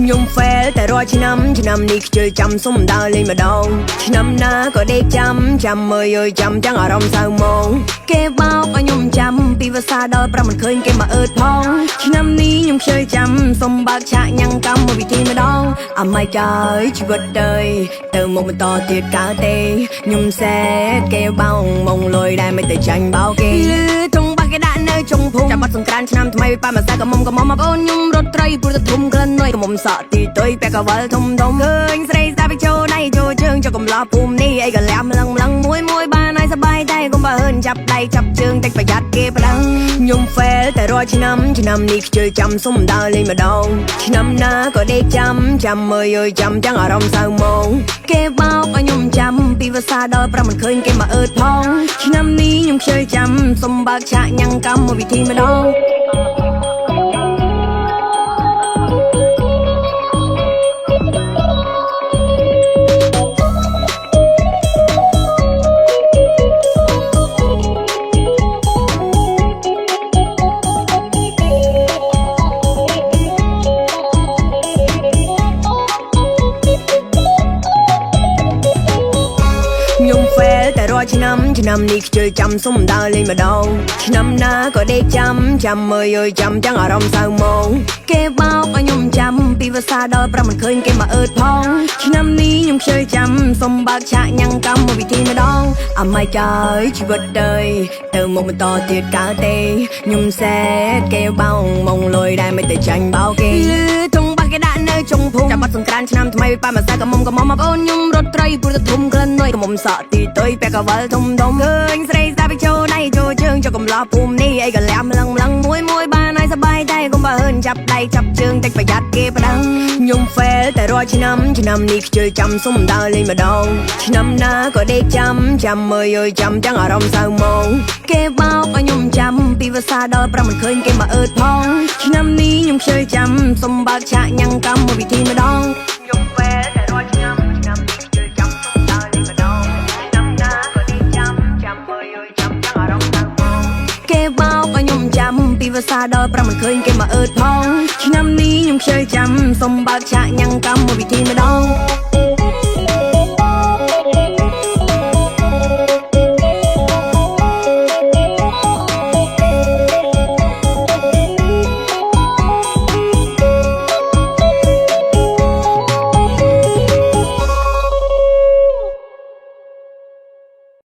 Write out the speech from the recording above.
ខ្ញុំ fail តែរាល់ឆ្នាំនេះខ្ជិលចាំសុំដើរលេងម្ដងឆ្នាំណាក៏ដេកចាំមើលយយចាំទាំងអារម្មណ៍សៅហ្មងគេបោកឲ្យខ្ញុំចាំពីភាសាដល់5មិនឃើញគេមកអើតផងឆ្នាំនេះខ្ញុំខ្ជិលចាំសុំបើកឆាកញ៉ាំកម្មវិធីម្ដងអាម៉ៃកាយជីវិតទៅមកបន្តទៀតកើតទេខ្ញុំសែតគេបោកមកលុយដែរមិនទៅចាញ់បោកគេលឺធំបាក់គេដាក់នៅចុងភូមិចាំបាត់សង្ក្រានឆ្នាំថ្មីប៉ាមកសាកមុំមកអូនខ្ញុំរត់ត្រីព្រោះទៅធំក្លិននុយកមុំសក់ទីទុយពាក់កវលធំឃើញស្រីស្ដាប់ចូលដៃចូលជើងចុកកំឡោះភូមិនេះអីក៏លាមលឹងមួយបានឲ្យសបាយតែកុំបើហឺនចាប់ដៃចាប់ជើងតិចប្រយ័ត្នគេប្តឹងខ្ញុំ fail តែរាល់ឆ្នាំនេះខ្ជិលចាំសុំដើរលេងម្ដងឆ្នាំណាក៏ដេកចាំមើលយយចាំទាំងអារម្មណ៍សៅហ្មងគេបោកឲ្យខ្ញុំចាំពីភាសាដល់5មិនឃើញគេមកអើតផងឆ្នាំនេះខ្ញុំខ្ជិលចាំសុំបើកឆាកញ៉ាំកម្មវិធីម្ដងខ្ញុំ fail តែរាល់ឆ្នាំនេះខ្ជិលចាំសុំដើរលេងម្ដងឆ្នាំណាក៏ដេកចាំមើលយយចាំទាំងអារម្មណ៍សៅហ្មងគេបោកឲ្យខ្ញុំចាំពីភាសាដល់5មិនឃើញគេមកអើតផងឆ្នាំនេះខ្ញុំខ្ជិលចាំសុំបើកឆាកញ៉ាំកម្មវិធីម្ដងអាម៉ៃកាយជីវិតទៅមកបន្តទៀតកើតទេខ្ញុំសែតគេបោកមកលុយដែរមិនទៅចាញ់បោកគេលឺធំបាក់គេដាក់នៅចុងភូមិចាំបាត់សង្ក្រានឆ្នាំថ្មីប៉ាមកសាកមុំមកអូនខ្ញុំរត់ត្រីព្រោះទៅធំក្លិននុយកមុំសក់ទីទុយពាក់កវលធំឃើញស្រីស្ដាប់ចូលដៃចូលជើងចុកកំឡោះភូមិនេះអីក៏លាមលឹងមួយបានឲ្យសបាយតែកុំបើហឺនចាប់ដៃចាប់ជើងតិចប្រយ័ត្នគេប្តឹងខ្ញុំ fail តែរាល់ឆ្នាំនេះខ្ជិលចាំសុំដើរលេងម្ដងឆ្នាំណាក៏ដេកចាំមើលយយចាំទាំងអារម្មណ៍សៅហ្មងគេបោកឲ្យខ្ញុំចាំពីភាសាដល់5មិនឃើញគេមកអើតផងឆ្នាំនេះខ្ញុំខ្ជិលចាំសុំបើកឆាកញ៉ាំកម្មវិធីម្ដងខ្ញុំ fail តែរាល់ឆ្នាំនេះខ្ជិលចាំសុំដើរលេងម្ដងឆ្នាំណាក៏ដេកចាំមើលយយចាំទាំងអារម្មណ៍សៅហ្មងគេបោកឲ្យខ្ញុំចាំពីភាសាដល់5មិនឃើញគេមកអើតផងឆ្នាំនេះខ្ញុំខ្ជិលចាំសុំបើកឆាកញ៉ាំកម្មវិធីម្ដង